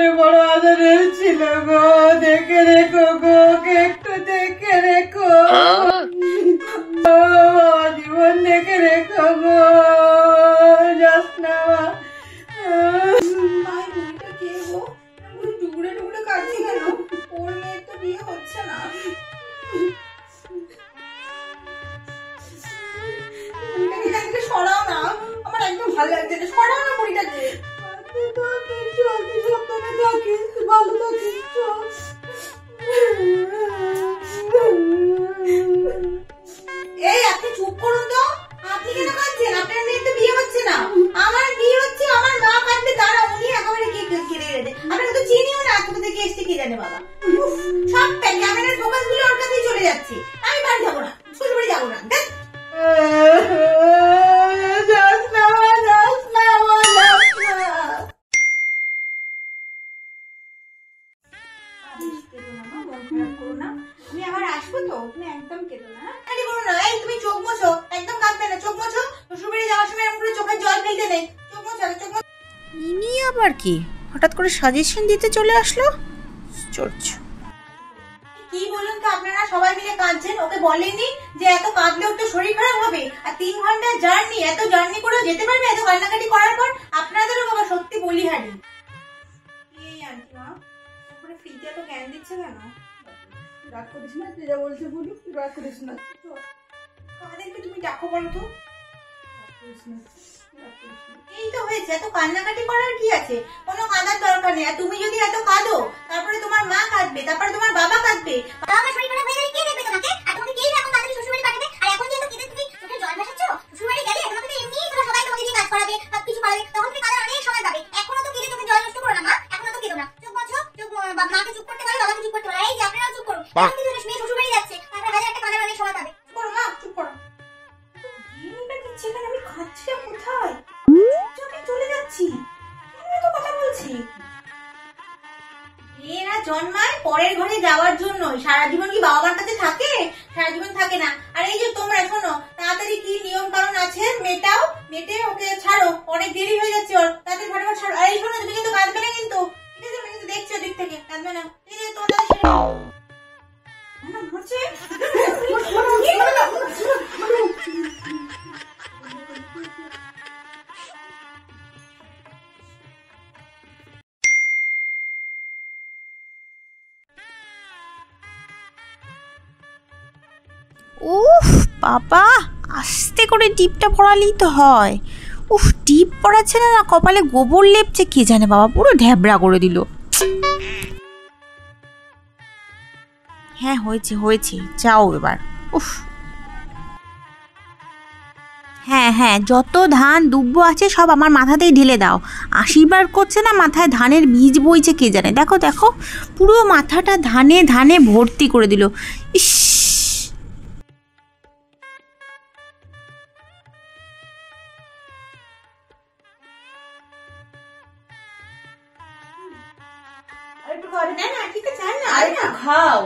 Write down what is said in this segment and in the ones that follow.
জীবনে বড় আদর ছিল গো, দেখে রেখো গো, ওকে একটু দেখে রেখো বাবা, জীবন দেখে রেখো গো, যাস না মা। কে গো টুকরে টুকরে কাটছি কেন? ওর মেয়ের তো বিয়ে হচ্ছে না। সরাও না, আমার একদম ভালো লাগছে না, সরাও না বুড়িটাকে। ভালো থাকিস। এই আপনি চুপ করুন তো, আপনি কেন কাঁদছেন? আপনার মেয়ের তো বিয়ে হচ্ছে না, আমার বিয়ে হচ্ছে, আমার মা কাঁদবে, তারা উনি একেবারে কেড়ে গেছে। আপনাকে তো চিনিও না, কোথা থেকে এসছে কে জানে বাবা। সব ক্যামেরার ফোকাস গুলো ওর কাছেই চলে যাচ্ছে। আমি বাড়ি যাবো না, শ্বশুর বাড়ি যাবো না। আমি আবার আসবো তো, তুমি একদম কেঁদো না। আরে বলো না, এই তুমি চোখ মোছো, একদম কাঁদবে না, চোখ মোছো। শ্বশুর বাড়ি যাওয়ার সময় এমন করে চোখের জল ফেলতে নেই, চোখ মোছো, চোখ মোছো। ইনি আবার কি হঠাৎ করে সাজেশন দিতে চলে আসলো? চলছে কি বলুন তো, আপনারা সবাই মিলে কাঁদছেন, ওকে বলেননি যে এত কাঁদলে ওর তো শরীর খারাপ হবে? আর 3 ঘন্টা জার্নি, এত জার্নি করেও যেতে পারবে এত কান্নাকাটি করার পর? আপনাদেরও বাবা সত্যি বলিহারি। এই আন্টি মা উপরে ফ্রিতে এত জ্ঞান দিচ্ছে কেন? রাগ করিস না, তুই যা বলছে বলু, রাগ করিস না। কাদেরকে তুমি ডাকো বলো তো? এই তো হয়েছে, এত কান্নাকাটি করার কি আছে? কোনো কাঁদার দরকার নেই। আর তুমি যদি এত কাঁদো, তারপরে তোমার মা কাঁদবে, তারপরে তোমার বাবা কাঁদবে। আমার শরীর খারাপ হয়ে গেলে কে দেখবে তোমাকে? আর তোমাকে কেই এখন তাড়াতাড়ি শ্বশুরবাড়ি পাঠাবে? আর এখন যেহেতু কেঁদে তুমি চোখের জল ভাসাচ্ছ, শ্বশুরবাড়ি গেলে তোমাকে তো এমনিই তোমরা সবাই তোমাকে দিয়ে কাজ করাবে, সবকিছু করাবে, তখন তুমি কাঁদার অনেক সময় পাবে। এখনো তো কেঁদে চোখের জল নষ্ট করো না মা, এখনো তো কেঁদো না। চোখ বাঁচো, চোখ মাকে চুপ করতে বলো, বাবাকে চুপ করতে বলো। এই যে আপনারাও চুপ করুন। এখন কিন্তু মেয়ে শ্বশুরবাড়ি যাচ্ছে, তারপরে হাজার একটা কাঁদার অনেক সময় পাবে। করো মা, চুপ করো। গেমটা দিচ্ছে কেন? আমি খাচ্ছি কোথায়? চুপচাপ চলে যাচ্ছি, আমি তো কথা বলছি। মেয়েরা জন্মায় পরের ঘরে যাওয়ার জন্য, সারা জীবন কি বাবা মার কাছে থাকে? সারা জীবন থাকে না। আর এই যে তোমরা শোনো, তাড়াতাড়ি কি নিয়ম কারণ আছে মেটাও, মেটে ওকে ছাড়ো, অনেক দেরি হয়ে যাচ্ছে ওর, তাড়াতাড়ি ফটাফট ছাড়ো। আর এই শোনো, তুমি কিন্তু কাঁদবে না কিন্তু, ঠিক আছে? আমি কিন্তু দেখছি ওদিক থেকে, কাঁদবে না, ঠিক আছে? তোমার উফ বাবা, আস্তে করে টিপটা পড়ালেই তো হয়। উফ, টিপ পড়াচ্ছে না, কপালে গোবর লেপছে, কে জানে বাবা, পুরো ঢ্যাবড়া করে দিল। হ্যাঁ হয়েছে হয়েছে, যাও এবার। উফ, হ্যাঁ হ্যাঁ, যত ধান দুব্ব আছে সব আমার মাথাতেই ঢেলে দাও। আশীর্বাদ করছে না, মাথায় ধানের বীজ বইছে, কে জানে। দেখো দেখো, পুরো মাথাটা ধানে ধানে ভর্তি করে দিল। ইস, খাও।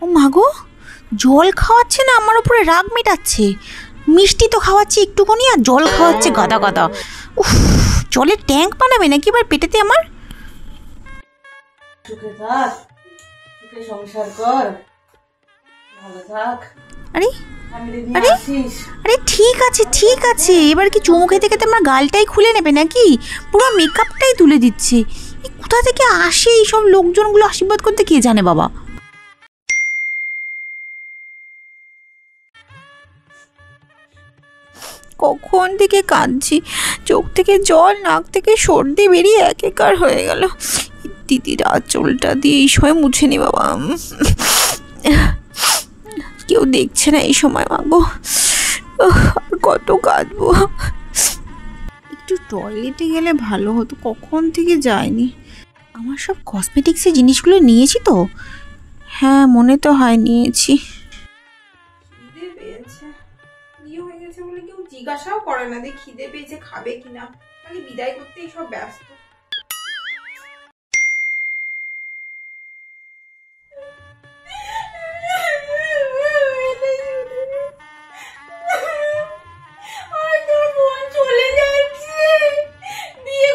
ও মাগো, জল খাওয়াচ্ছে না, আমার উপরে রাগ মেটাচ্ছে। মিষ্টি তো খাওয়াচ্ছে একটুখানি, আর জল খাওয়াচ্ছে গাদা গাদা। উফ, জলের ট্যাঙ্ক বানাবে নাকি এবার পেটেতে আমার? সুখে থাক, সুখে সংসার কর, ভালো থাক। আরে আরে আরে, ঠিক আছে ঠিক আছে, এবার কি চুমু খেতে খেতে আমার গালটাই খুলে নেবে নাকি? পুরো মেকআপটাই তুলে দিচ্ছে। কোথা থেকে আসে এই সব লোকজনগুলো আশীর্বাদ করতে, কে জানে বাবা। কখন থেকে কাঁদছি, চোখ থেকে জল, নাক থেকে সর্দি বেরিয়ে একাকার হয়ে গেল। দিদির আঁচলটা দিয়ে এই সময় মুছে নি বাবা, কেউ দেখছে না এই সময়। মাগো, আর কত কাঁদবো। একটু টয়লেটে গেলে ভালো হতো, কখন থেকে যায়নি। আমার সব কসমেটিক্সের জিনিসগুলো নিয়েছি তো? হ্যাঁ, মনে তো হয় নিয়েছি। খিদে পেয়েছে, বিয়ে হয়ে গেছে বলে কেউ জিজ্ঞাসাও করে না যে খিদে পেয়েছে খাবে কিনা, খালি বিদায় করতেই সব ব্যস্ত। চলে যাচ্ছে, বিয়ে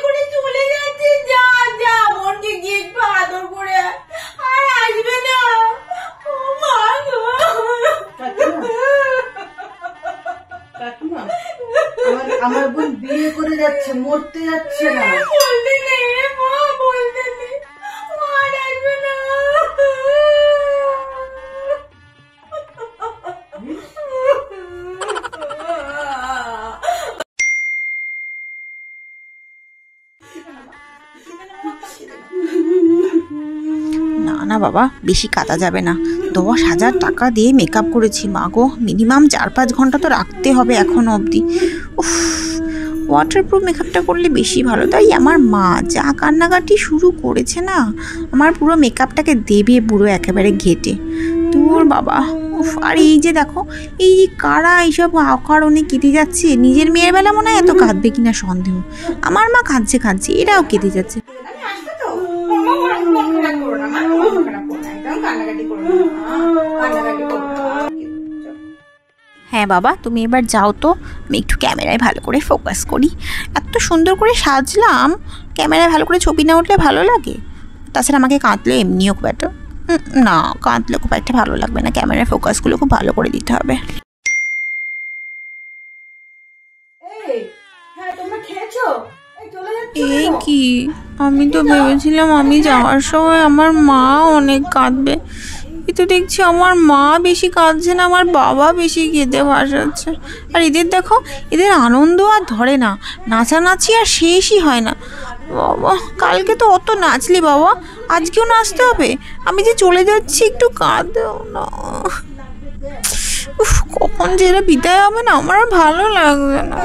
হচ্ছে না। বলতে নেই মা, বলতে নেই, মা ডাকবে না। না না বাবা, বেশি কাটা যাবে না। 10,000 টাকা দিয়ে মেকআপ করেছি মা গো, মিনিমাম 4-5 ঘন্টা তো রাখতে হবে এখনো অবধি। উফ, ওয়াটারপ্রুফ মেকআপটা করলে বেশি ভালো। তাই আমার মা যা কান্নাকাটি শুরু করেছে না, আমার পুরো মেকআপটাকে দেবে পুরো একেবারে ঘেটে। তোর বাবা, উফ। আর এই যে দেখো, এই যে কারা এইসব অকারণে কেটে যাচ্ছে, নিজের মেয়ের বেলা মনে হয় এত কাঁদবে কিনা সন্দেহ। আমার মা কাঁদছে, এরাও কেটে যাচ্ছে। আমি আসবো তো, মা মন খারাপ করো না, মা মন খারাপ করো না, একদম কান্নাকাটি করো না, কান্নাকাটি করো না। হ্যাঁ বাবা, তুমি এবার যাও তো, আমি একটু ক্যামেরায় ভালো করে ফোকাস করি। এত সুন্দর করে সাজলাম, ক্যামেরায় ভালো করে ছবি না উঠলে ভালো লাগে? তাছাড়া আমাকে কাঁদলে এমনিও খুব একটা না, কাঁদলে খুব একটা ভালো লাগবে না। ক্যামেরার ফোকাসগুলো খুব ভালো করে দিতে হবে। এই, হ্যাঁ তোমরা খেয়েছো? এই চলে যাচ্ছ এই কেন? কি, আমি তো ভেবেছিলাম আমি যাওয়ার সময় আমার মা অনেক কাঁদবে। এ তো দেখছি আমার মা বেশি কাঁদছে না, আমার বাবা বেশি কেঁদে ভাসাচ্ছে। আর এদের দেখো, এদের আনন্দ আর ধরে না, নাচানাচি আর শেষই হয় না। বাবা, কালকে তো অত নাচলি বাবা, আজকেও নাচতে হবে? আমি যে চলে যাচ্ছি, একটু কাঁদেও না। উফ, কখন যে এরা বিদায় হবে না, আমার আর ভালো লাগছে না।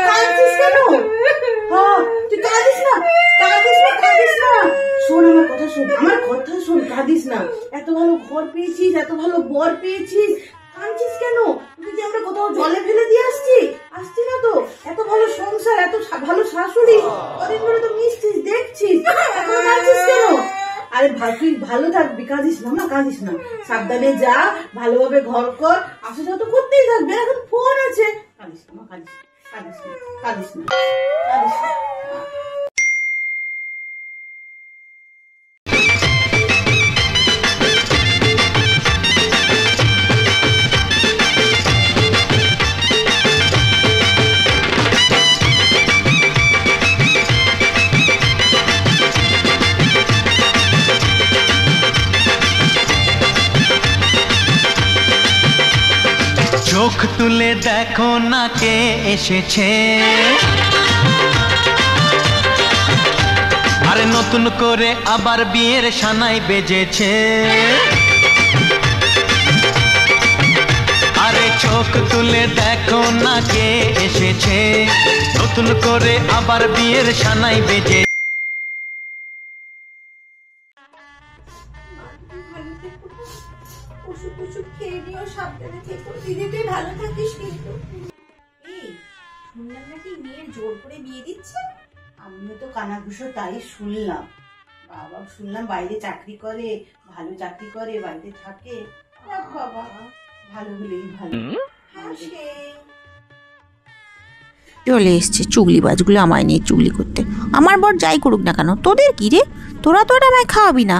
কাঁদছিস কেন? হ্যাঁ, তুই কাঁদিস না, কাঁদিস না, কাঁদিস না। শোন আমার কথা, শোন আমার কথা, শোন, কাঁদিস না। এত ভালো ঘর পেয়েছিস, এত ভালো বর পেয়েছিস, কাঁদছিস কেন? তুই যে আমরা কোথাও জলে ফেলে দিয়ে আসছি না তো? এত ভালো সংসার, এত ভালো শাশুড়ি, কদিন ধরে তো মিশছিস, দেখছিস, এখন কাঁদছিস কেন? আরে তুই ভালো থাকবি, কাঁদিস না মা, কাঁদিস না। সাবধানে যা, ভালোভাবে ঘর কর, আসা যাওয়া তো করতেই থাকবে, এখন ফোন আছে। কাঁদিস না মা, কাঁদিস না, কাঁদিস না, কাঁদিস না, কাঁদিস না। চোখ তুলে দেখো না কে এসেছে, আরে নতুন করে আবার বিয়ের সানাই বেজেছে। আরে চোখ তুলে দেখো না কে এসেছে, নতুন করে আবার বিয়ের সানাই বেজে। ওষুধ টষুধ খেয়ে নিও, সাবধানে থেকো। দিদি তুই ভালো থাকিস কিন্তু। এই, শুনলাম নাকি মেয়ের জোর করে বিয়ে দিচ্ছে? আমিও তো কানাঘুষো তাই শুনলাম। বাবা শুনলাম বাইরে চাকরি করে, ভালো চাকরি করে, বাড়িতে থাকে। যাক বাবা, ভালো হলেই ভালো। হ্যাঁ, সেই চলে এসছে চুগলিবাজগুলো আমায় নিয়ে চুগলি করতে। আমার বর যাই করুক না কেন, তোদের কি রে? তোরা তো আর আমায় খাওয়াবি না।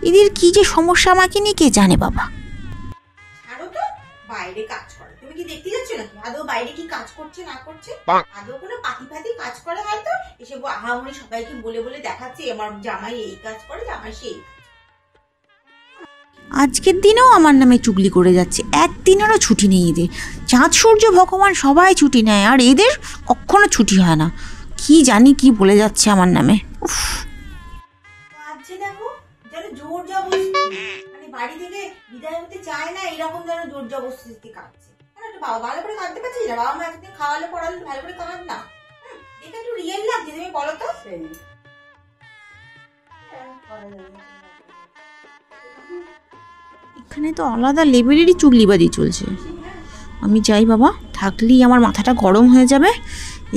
এদের কি যে সমস্যা আমাকে নিয়ে কে জানে বাবা। ছাড়ো তো, বাইরে কাজ করে তুমি কি দেখতে যাচ্ছ নাকি? আদৌ বাইরে কি কাজ করছে না করছে? আদৌ কোনো পাতি ফাতি কাজ করে হয়তো? এসে আহামরি সবাইকে বলে বলে দেখাচ্ছে আমার জামাই এই কাজ করে, জামাই সেই। আজকের দিনেও আমার নামে চুগলি করে যাচ্ছে, একদিনেরও ছুটি নেই এদের। চাঁদ সূর্য ভগবান সবাই ছুটি নেয়, আর এদের কখনো ছুটি হয় না। কি জানি কি বলে যাচ্ছে আমার নামে। উফ, কাজে দেখো, যেন জোর জবরদস্তি, মানে বাড়ি থেকে বিদায় হতে চায় না, এরকম যেন জোর জবরদস্তি কাঁদছে। একটু বাবা ভালো করে কাঁদতে পারছিস না? বাবা মা একদিন খাওয়ালে পড়ালে ভালো করে কাঁদ না। এটা একটু রিয়েল লাগছে, তুমি বলো তো। সেই করা যাবে। এখানে তো আলাদা লেভেলেরই চুগলিবাজি চলছে। আমি যাই বাবা, থাকলেই আমার মাথাটা গরম হয়ে যাবে।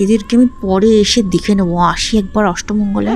এদেরকে আমি পরে এসে দেখে নেবো। আসি একবার অষ্টমঙ্গলে।